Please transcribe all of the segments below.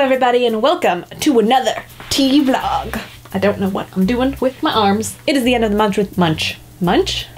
everybody and welcome to another tea vlog. I don't know what I'm doing with my arms. It is the end of the month with Munch.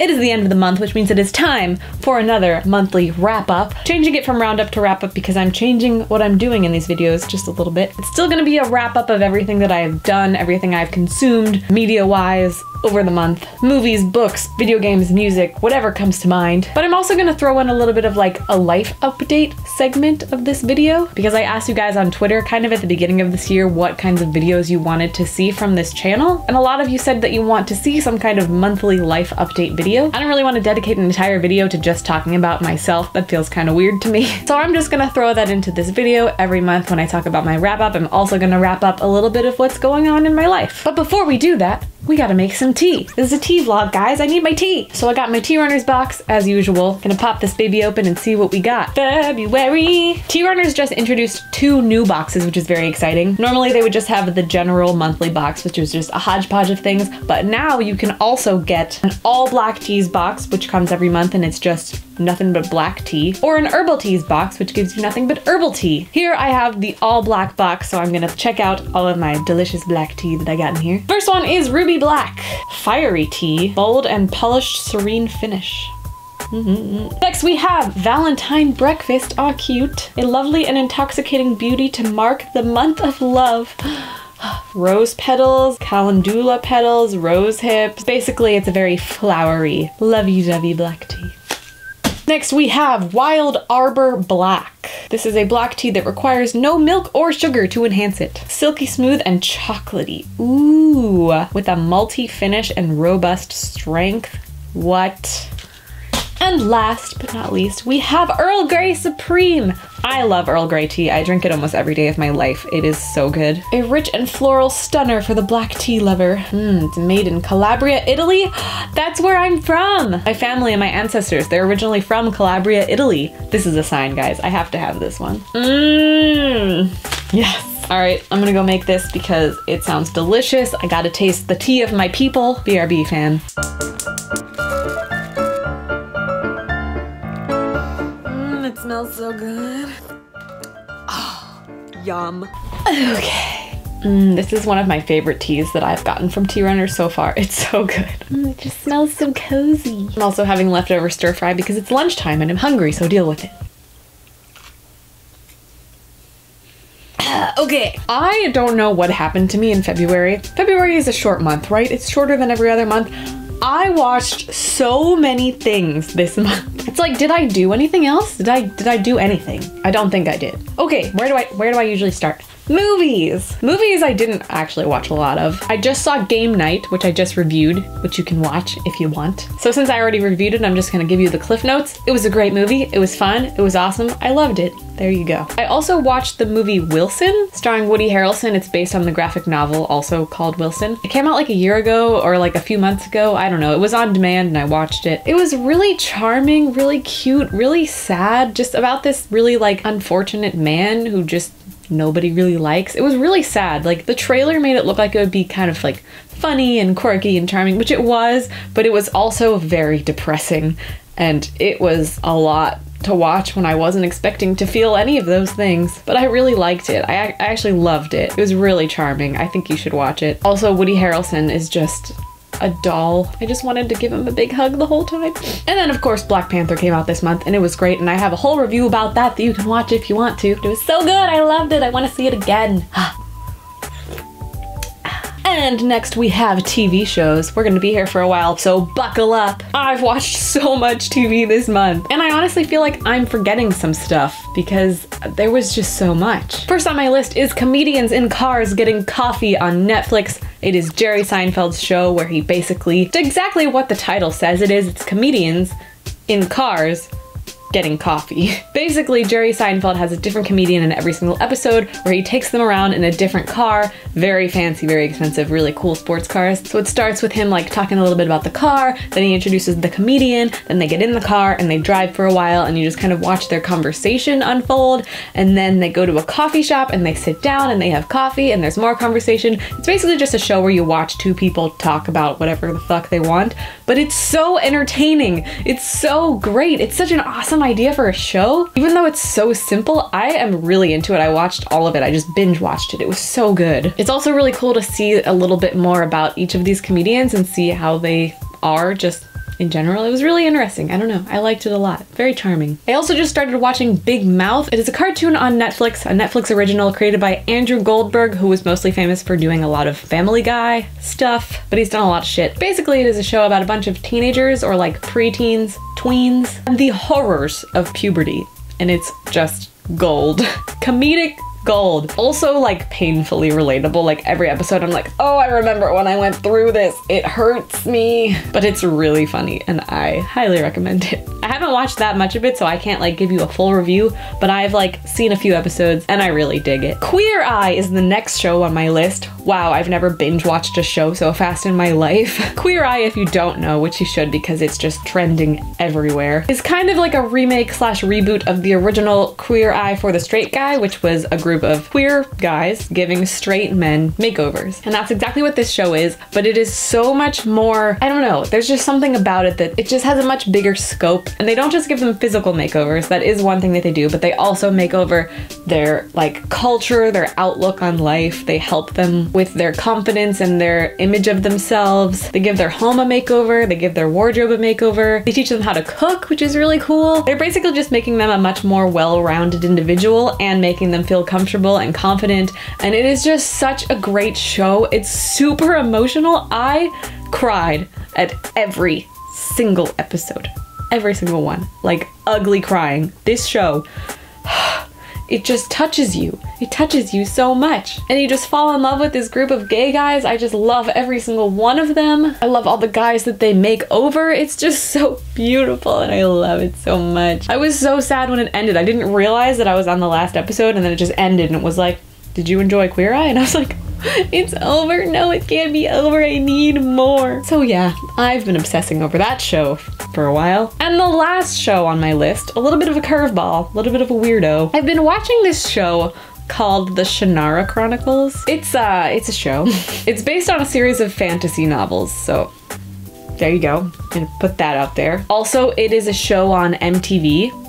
It is the end of the month, which means it is time for another monthly wrap-up. Changing it from roundup to wrap-up because I'm changing what I'm doing in these videos just a little bit. It's still gonna be a wrap-up of everything that I've done, everything I've consumed, media-wise, over the month. Movies, books, video games, music, whatever comes to mind. But I'm also gonna throw in a little bit of like a life update segment of this video because I asked you guys on Twitter kind of at the beginning of this year what kinds of videos you wanted to see from this channel. And a lot of you said that you want to see some kind of monthly life update video. I don't really want to dedicate an entire video to just talking about myself. That feels kind of weird to me. So I'm just gonna throw that into this video every month when I talk about my wrap up. I'm also gonna wrap up a little bit of what's going on in my life. But before we do that, we gotta make some tea. This is a tea vlog, guys. I need my tea. So I got my Tea Runners box, as usual. Gonna pop this baby open and see what we got. February. Tea Runners just introduced 2 new boxes, which is very exciting. Normally they would just have the general monthly box, which is just a hodgepodge of things. But now you can also get an all black teas box, which comes every month and it's just nothing but black tea, or an herbal teas box, which gives you nothing but herbal tea. Here I have the all black box, so I'm gonna check out all of my delicious black tea that I got in here. First one is Ruby Black. Fiery tea, bold and polished serene finish. Next we have Valentine Breakfast. Aw, cute. A lovely and intoxicating beauty to mark the month of love. Rose petals, calendula petals, rose hips. Basically, it's a very flowery, lovey-dovey black tea. Next we have Wild Arbor Black. This is a black tea that requires no milk or sugar to enhance it. Silky smooth and chocolatey. Ooh, with a malty finish and robust strength. What? And last but not least, we have Earl Grey Supreme. I love Earl Grey tea. I drink it almost every day of my life. It is so good. A rich and floral stunner for the black tea lover. It's made in Calabria, Italy. That's where I'm from. My family and my ancestors, they're originally from Calabria, Italy. This is a sign, guys. I have to have this one. Yes. All right, I'm gonna go make this because it sounds delicious. I gotta taste the tea of my people. BRB fan. It smells so good. Oh, yum. Okay. This is one of my favorite teas that I've gotten from Tea Runners so far. It's so good. It just smells so cozy. I'm also having leftover stir fry because it's lunchtime and I'm hungry, so deal with it. Okay, I don't know what happened to me in February. February is a short month, right? It's shorter than every other month. I watched so many things this month. It's like, did I do anything else? Did I do anything? I don't think I did. Okay, where do I usually start? Movies. Movies I didn't actually watch a lot of. I just saw Game Night, which I just reviewed, which you can watch if you want. So since I already reviewed it, I'm just gonna give you the cliff notes. It was a great movie. It was fun. It was awesome. I loved it. There you go. I also watched the movie Wilson, starring Woody Harrelson. It's based on the graphic novel, also called Wilson. It came out like a year ago or like a few months ago. I don't know. It was on demand and I watched it. It was really charming, really cute, really sad, just about this really like unfortunate man who just nobody really likes. It was really sad. Like the trailer made it look like it would be kind of like funny and quirky and charming, which it was, but it was also very depressing and it was a lot to watch when I wasn't expecting to feel any of those things. But I really liked it. I actually loved it. It was really charming. I think you should watch it. Also, Woody Harrelson is just a doll. I just wanted to give him a big hug the whole time. And then of course Black Panther came out this month and it was great and I have a whole review about that you can watch if you want to. It was so good. I loved it. I want to see it again. And next we have TV shows. We're gonna be here for a while, so buckle up. I've watched so much TV this month, and I honestly feel like I'm forgetting some stuff because there was just so much. First on my list is Comedians in Cars Getting Coffee on Netflix. It is Jerry Seinfeld's show where he basically, exactly what the title says it is, it's comedians in cars getting coffee. Basically, Jerry Seinfeld has a different comedian in every single episode where he takes them around in a different car, very fancy, very expensive, really cool sports cars. So it starts with him like talking a little bit about the car, then he introduces the comedian, then they get in the car and they drive for a while and you just kind of watch their conversation unfold, and then they go to a coffee shop and they sit down and they have coffee and there's more conversation. It's basically just a show where you watch 2 people talk about whatever the fuck they want, but it's so entertaining. It's so great. It's such an awesome idea for a show. Even though it's so simple, I am really into it. I watched all of it. I just binge watched it. It was so good. It's also really cool to see a little bit more about each of these comedians and see how they are just in general. It was really interesting. I don't know. I liked it a lot. Very charming. I also just started watching Big Mouth. It is a cartoon on Netflix, a Netflix original created by Andrew Goldberg, who was mostly famous for doing a lot of Family Guy stuff, but he's done a lot of shit. Basically, it is a show about a bunch of teenagers or like preteens, tweens, and the horrors of puberty. And it's just gold. Comedic gold. Also like painfully relatable. Like every episode I'm like, oh, I remember when I went through this. It hurts me. But it's really funny and I highly recommend it. I haven't watched that much of it, so I can't like give you a full review, but I've like seen a few episodes and I really dig it. Queer Eye is the next show on my list. Wow, I've never binge watched a show so fast in my life. Queer Eye, if you don't know, which you should because it's just trending everywhere, is kind of like a remake slash reboot of the original Queer Eye for the Straight Guy, which was a group of queer guys giving straight men makeovers. And that's exactly what this show is, but it is so much more, I don't know, there's just something about it that it just has a much bigger scope. And they don't just give them physical makeovers, that is one thing that they do, but they also make over their like culture, their outlook on life. They help them with their confidence and their image of themselves. They give their home a makeover, they give their wardrobe a makeover. They teach them how to cook, which is really cool. They're basically just making them a much more well-rounded individual and making them feel comfortable and confident, and it is just such a great show. It's super emotional. I cried at every single episode. Every single one. Like, ugly crying. This show, it just touches you. It touches you so much. And you just fall in love with this group of gay guys. I just love every single one of them. I love all the guys that they make over. It's just so beautiful and I love it so much. I was so sad when it ended. I didn't realize that I was on the last episode and then it just ended and it was like, did you enjoy Queer Eye? And I was like, it's over. No, it can't be over. I need more. So yeah, I've been obsessing over that show for a while. And the last show on my list, a little bit of a curveball, a little bit of a weirdo. I've been watching this show called the Shannara Chronicles. It's a show. It's based on a series of fantasy novels, so there you go. I'm gonna put that out there. Also, it is a show on MTV.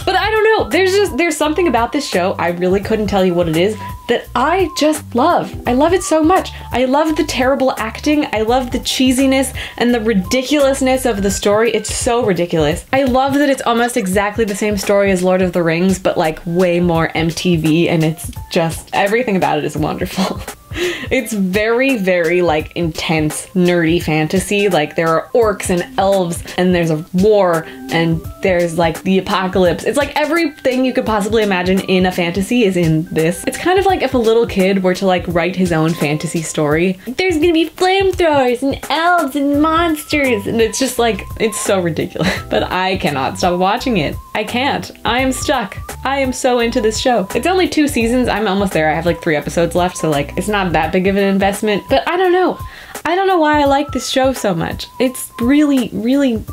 But I don't know, there's something about this show, I really couldn't tell you what it is, that I just love. I love it so much. I love the terrible acting, I love the cheesiness and the ridiculousness of the story. It's so ridiculous. I love that it's almost exactly the same story as Lord of the Rings, but like way more MTV, and it's just, everything about it is wonderful. It's very, very like intense, nerdy fantasy. Like there are orcs and elves and there's a war and there's like the apocalypse. It's like everything you could possibly imagine in a fantasy is in this. It's kind of like if a little kid were to like write his own fantasy story. There's gonna be flamethrowers and elves and monsters and it's just like, it's so ridiculous. But I cannot stop watching it. I can't. I am stuck. I am so into this show. It's only 2 seasons. I'm almost there. I have like 3 episodes left, so like it's not that big of an investment, but I don't know. I don't know why I like this show so much. It's really, really,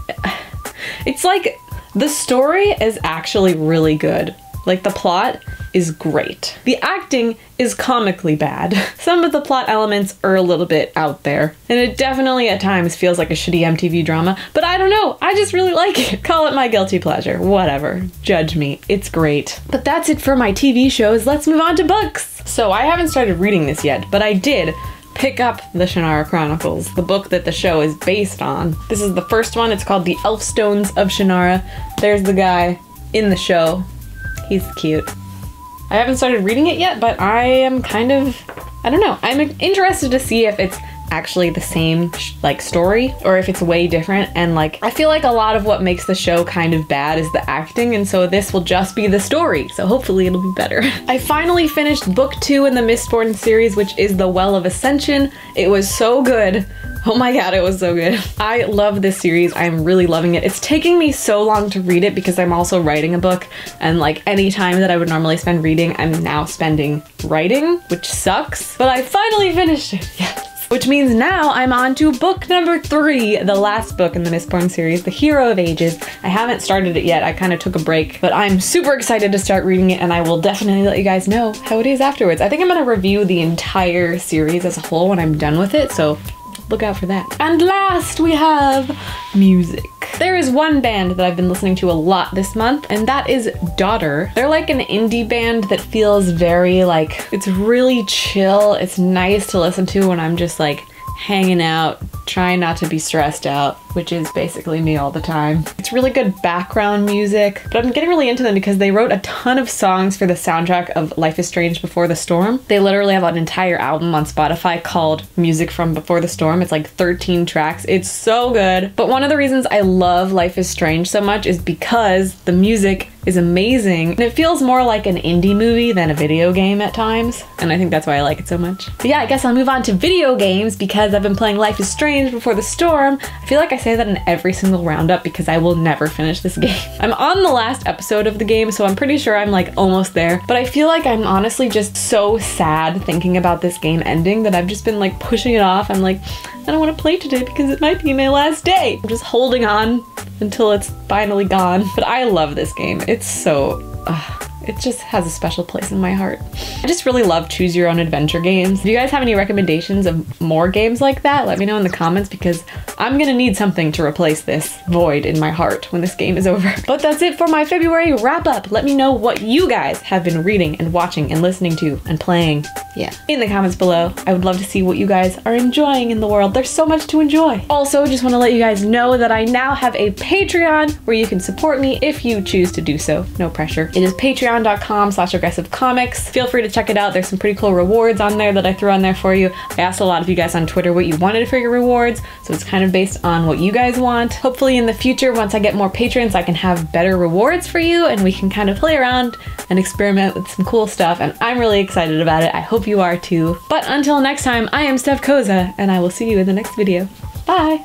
it's like the story is actually really good. Like the plot is great. The acting is comically bad. Some of the plot elements are a little bit out there, and it definitely at times feels like a shitty MTV drama, but I don't know, I just really like it. Call it my guilty pleasure, whatever. Judge me, it's great. But that's it for my TV shows. Let's move on to books. So I haven't started reading this yet, but I did pick up the Shannara Chronicles, the book that the show is based on. This is the first one. It's called The Elfstones of Shannara. There's the guy in the show. He's cute. I haven't started reading it yet, but I am kind of, I don't know. I'm interested to see if it's actually the same like story or if it's way different. And like, I feel like a lot of what makes the show kind of bad is the acting, and so this will just be the story. So hopefully it'll be better. I finally finished book 2 in the Mistborn series, which is The Well of Ascension. It was so good. Oh my god, it was so good. I love this series. I'm really loving it. It's taking me so long to read it because I'm also writing a book, and like any time that I would normally spend reading, I'm now spending writing, which sucks. But I finally finished it, yes. Which means now I'm on to book number 3, the last book in the Mistborn series, The Hero of Ages. I haven't started it yet, I kind of took a break, but I'm super excited to start reading it, and I will definitely let you guys know how it is afterwards. I think I'm gonna review the entire series as a whole when I'm done with it, so look out for that. And last we have music. There is one band that I've been listening to a lot this month, and that is Daughter. They're like an indie band that feels very like, it's really chill. It's nice to listen to when I'm just like hanging out, trying not to be stressed out, which is basically me all the time. It's really good background music, but I'm getting really into them because they wrote a ton of songs for the soundtrack of Life is Strange Before the Storm. They literally have an entire album on Spotify called Music from Before the Storm. It's like 13 tracks. It's so good. But one of the reasons I love Life is Strange so much is because the music is amazing, and it feels more like an indie movie than a video game at times, and I think that's why I like it so much. But yeah, I guess I'll move on to video games because I've been playing Life is Strange Before the Storm. I feel like I say that in every single roundup because I will never finish this game. I'm on the last episode of the game, so I'm pretty sure I'm like almost there, but I feel like I'm honestly just so sad thinking about this game ending that I've just been like pushing it off. I'm like, I don't want to play today because it might be my last day. I'm just holding on until it's finally gone. But I love this game. It's so, it just has a special place in my heart. I just really love choose your own adventure games. If you guys have any recommendations of more games like that, let me know in the comments because I'm gonna need something to replace this void in my heart when this game is over. But that's it for my February wrap up. Let me know what you guys have been reading and watching and listening to and playing. Yeah, in the comments below. I would love to see what you guys are enjoying in the world. There's so much to enjoy. Also, just want to let you guys know that I now have a Patreon where you can support me if you choose to do so. No pressure. It is patreon.com/aggressivecomics. Feel free to check it out. There's some pretty cool rewards on there that I threw on there for you. I asked a lot of you guys on Twitter what you wanted for your rewards, so it's kind of based on what you guys want. Hopefully in the future, once I get more patrons, I can have better rewards for you and we can kind of play around and experiment with some cool stuff, and I'm really excited about it. I hope you are too. But until next time, I am Steph Koza, and I will see you in the next video. Bye!